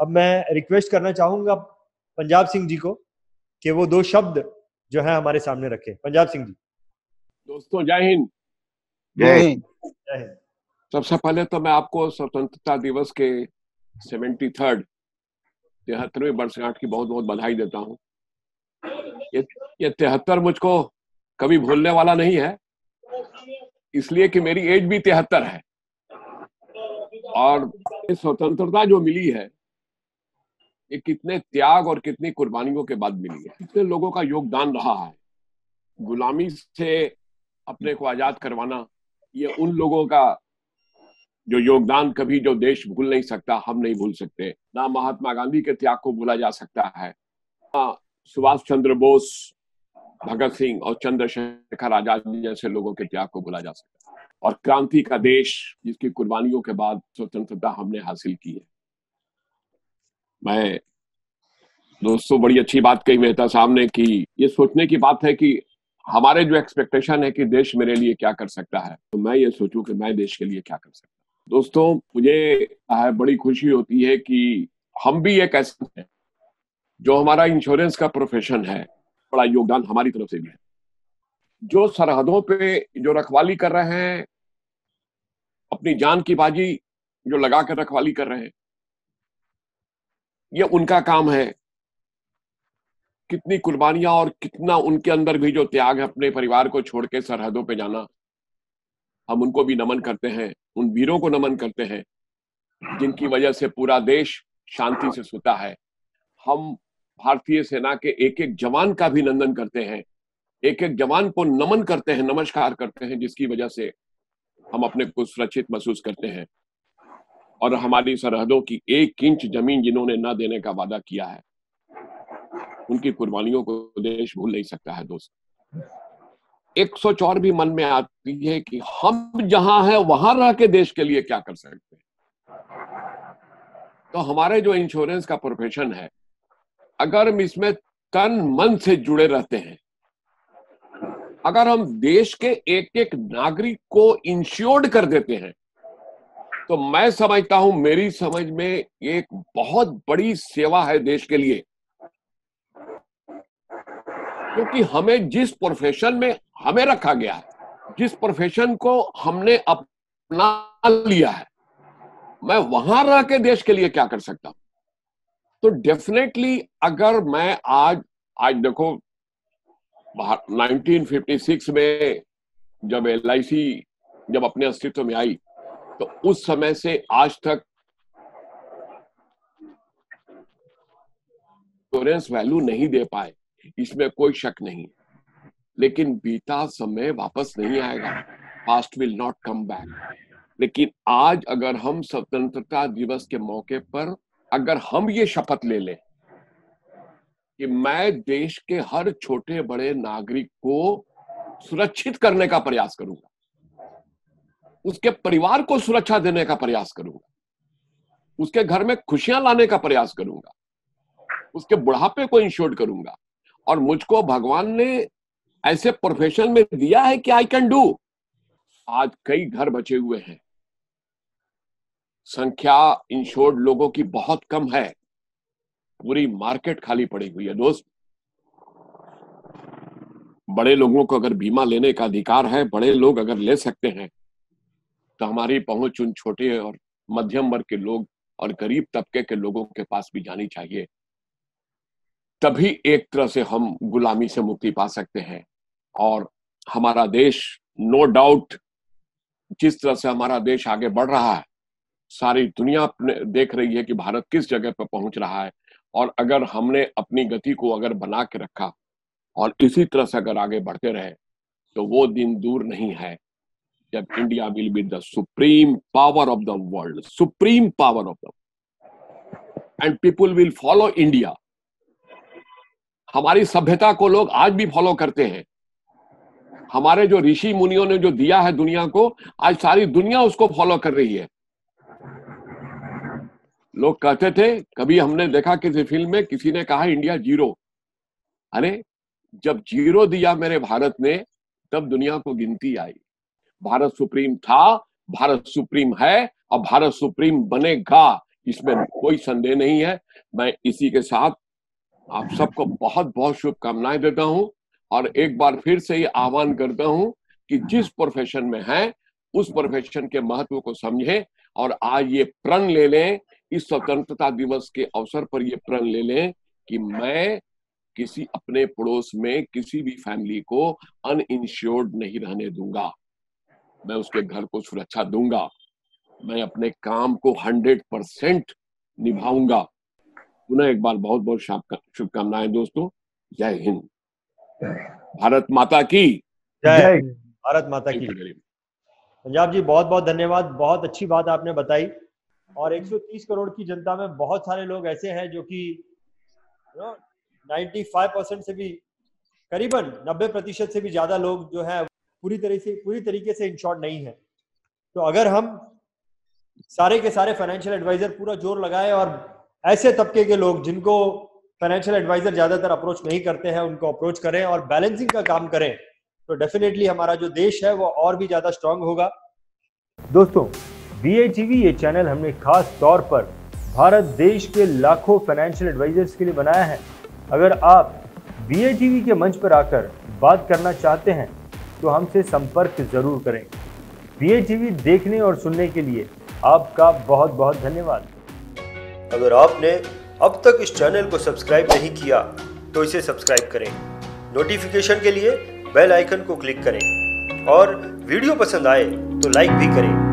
अब मैं रिक्वेस्ट करना चाहूंगा पंजाब सिंह जी को कि वो दो शब्द जो है हमारे सामने रखे। पंजाब सिंह जी। दोस्तों जय हिंद। जय हिंद। जय हिंद। सबसे पहले तो मैं आपको स्वतंत्रता दिवस के 73वीं वर्षगांठ की बहुत बहुत बधाई देता हूँ। ये 73 मुझको कभी भूलने वाला नहीं है, इसलिए कि मेरी एज भी 73 है और स्वतंत्रता जो मिली है ये कितने त्याग और कितनी कुर्बानियों के बाद मिली है, कितने लोगों का योगदान रहा है। गुलामी से अपने को आजाद करवाना, ये उन लोगों का जो योगदान कभी जो देश भूल नहीं सकता, हम नहीं भूल सकते। ना महात्मा गांधी के त्याग को भूला जा सकता है, ना सुभाष चंद्र बोस, भगत सिंह और चंद्रशेखर आजाद जैसे लोगों के त्याग को भूला जा सकता है। और क्रांति का देश जिसकी कुर्बानियों के बाद स्वतंत्रता हमने हासिल की है। मैं दोस्तों बड़ी अच्छी बात कही मेहता साहब ने कि ये सोचने की बात है कि हमारे जो एक्सपेक्टेशन है कि देश मेरे लिए क्या कर सकता है, तो मैं ये सोचूं कि मैं देश के लिए क्या कर सकता हूं। दोस्तों मुझे बड़ी खुशी होती है कि हम भी एक ऐसे हैं जो हमारा इंश्योरेंस का प्रोफेशन है, बड़ा योगदान हमारी तरफ से भी है। जो सरहदों पे जो रखवाली कर रहे हैं, अपनी जान की बाजी जो लगा कर रखवाली कर रहे हैं, ये उनका काम है। कितनी कुर्बानियां और कितना उनके अंदर भी जो त्याग है अपने परिवार को छोड़ के सरहदों पे जाना, हम उनको भी नमन करते हैं, उन वीरों को नमन करते हैं जिनकी वजह से पूरा देश शांति से सोता है। हम भारतीय सेना के एक एक जवान का भी अभिनंदन करते हैं, एक एक जवान को नमन करते हैं, नमस्कार करते हैं, जिसकी वजह से हम अपने को सुरक्षित महसूस करते हैं। और हमारी सरहदों की 1 इंच जमीन जिन्होंने न देने का वादा किया है, उनकी कुर्बानियों को देश भूल नहीं सकता है। दोस्त एक सोच और भी मन में आती है कि हम जहां हैं वहां रह के देश के लिए क्या कर सकते हैं। तो हमारे जो इंश्योरेंस का प्रोफेशन है, अगर हम इसमें तन मन से जुड़े रहते हैं, अगर हम देश के एक एक नागरिक को इंश्योर्ड कर देते हैं, तो मैं समझता हूं, मेरी समझ में ये एक बहुत बड़ी सेवा है देश के लिए। क्योंकि हमें जिस प्रोफेशन में हमें रखा गया है, जिस प्रोफेशन को हमने अपना लिया है, मैं वहां रह के देश के लिए क्या कर सकता हूं। तो डेफिनेटली अगर मैं आज देखो 1956 में जब LIC जब अपने अस्तित्व में आई, तो उस समय से आज तक इंश्योरेंस वैल्यू नहीं दे पाए, इसमें कोई शक नहीं। लेकिन बीता समय वापस नहीं आएगा, past will not come back. लेकिन आज अगर हम स्वतंत्रता दिवस के मौके पर अगर हम ये शपथ ले लें कि मैं देश के हर छोटे बड़े नागरिक को सुरक्षित करने का प्रयास करूंगा, उसके परिवार को सुरक्षा देने का प्रयास करूंगा, उसके घर में खुशियां लाने का प्रयास करूंगा, उसके बुढ़ापे को इंश्योर करूंगा, और मुझको भगवान ने ऐसे प्रोफेशन में दिया है कि आई कैन डू। आज कई घर बचे हुए हैं, संख्या इंश्योर्ड लोगों की बहुत कम है, पूरी मार्केट खाली पड़ी हुई है। दोस्त बड़े लोगों को अगर बीमा लेने का अधिकार है, बड़े लोग अगर ले सकते हैं, तो हमारी पहुंच उन छोटे और मध्यम वर्ग के लोग और गरीब तबके के लोगों के पास भी जानी चाहिए। तभी एक तरह से हम गुलामी से मुक्ति पा सकते हैं। और हमारा देश, नो डाउट, जिस तरह से हमारा देश आगे बढ़ रहा है, सारी दुनिया देख रही है कि भारत किस जगह पर पहुंच रहा है। और अगर हमने अपनी गति को अगर बना के रखा और इसी तरह से अगर आगे बढ़ते रहे, तो वो दिन दूर नहीं है जब India will be the supreme power of the world, supreme power of the, and people will follow India. हमारी सभ्यता को लोग आज भी फॉलो करते हैं। हमारे जो ऋषि मुनियों ने जो दिया है दुनिया को, आज सारी दुनिया उसको फॉलो कर रही है। लोग कहते थे, कभी हमने देखा किसी फिल्म में किसी ने कहा इंडिया जीरो। अरे जब जीरो दिया मेरे भारत ने, तब दुनिया को गिनती आई। भारत सुप्रीम था, भारत सुप्रीम है और भारत सुप्रीम बनेगा, इसमें कोई संदेह नहीं है। मैं इसी के साथ आप सबको बहुत बहुत शुभकामनाएं देता हूं और एक बार फिर से ये आह्वान करता हूं कि जिस प्रोफेशन में हैं उस प्रोफेशन के महत्व को समझें और आज ये प्रण ले लें, इस स्वतंत्रता दिवस के अवसर पर ये प्रण ले लें कि मैं किसी अपने पड़ोस में किसी भी फैमिली को अनइंश्योर्ड नहीं रहने दूंगा। मैं उसके घर को सुरक्षा दूंगा। मैं अपने काम को 100% निभाऊंगा। पुनः एक बार बहुत बहुत शुभकामनाएं दोस्तों। जय हिंद। भारत माता की जय। भारत माता की। जय। पंजाब जी बहुत बहुत धन्यवाद। बहुत अच्छी बात आपने बताई। और 130 करोड़ की जनता में बहुत सारे लोग ऐसे हैं जो कि 95% से भी करीबन 90% से भी ज्यादा लोग जो है पूरी तरीके से इंश्योर्ड नहीं है। तो अगर हम सारे के सारे फाइनेंशियल एडवाइजर पूरा जोर लगाए और ऐसे तबके के लोग जिनको फाइनेंशियल एडवाइजर ज्यादातर अप्रोच नहीं करते हैं उनको अप्रोच करें और बैलेंसिंग का काम करें तो डेफिनेटली हमारा जो देश है वो और भी ज्यादा स्ट्रांग होगा। दोस्तों, VATV ये चैनल हमने खास तौर पर भारत देश के लाखों फाइनेंशियल एडवाइजर्स के लिए बनाया है। अगर आप VATV के मंच पर आकर बात करना चाहते हैं तो हमसे संपर्क जरूर करें। VATV देखने और सुनने के लिए आपका बहुत बहुत धन्यवाद। अगर आपने अब तक इस चैनल को सब्सक्राइब नहीं किया तो इसे सब्सक्राइब करें। नोटिफिकेशन के लिए बेल आइकन को क्लिक करें और वीडियो पसंद आए तो लाइक भी करें।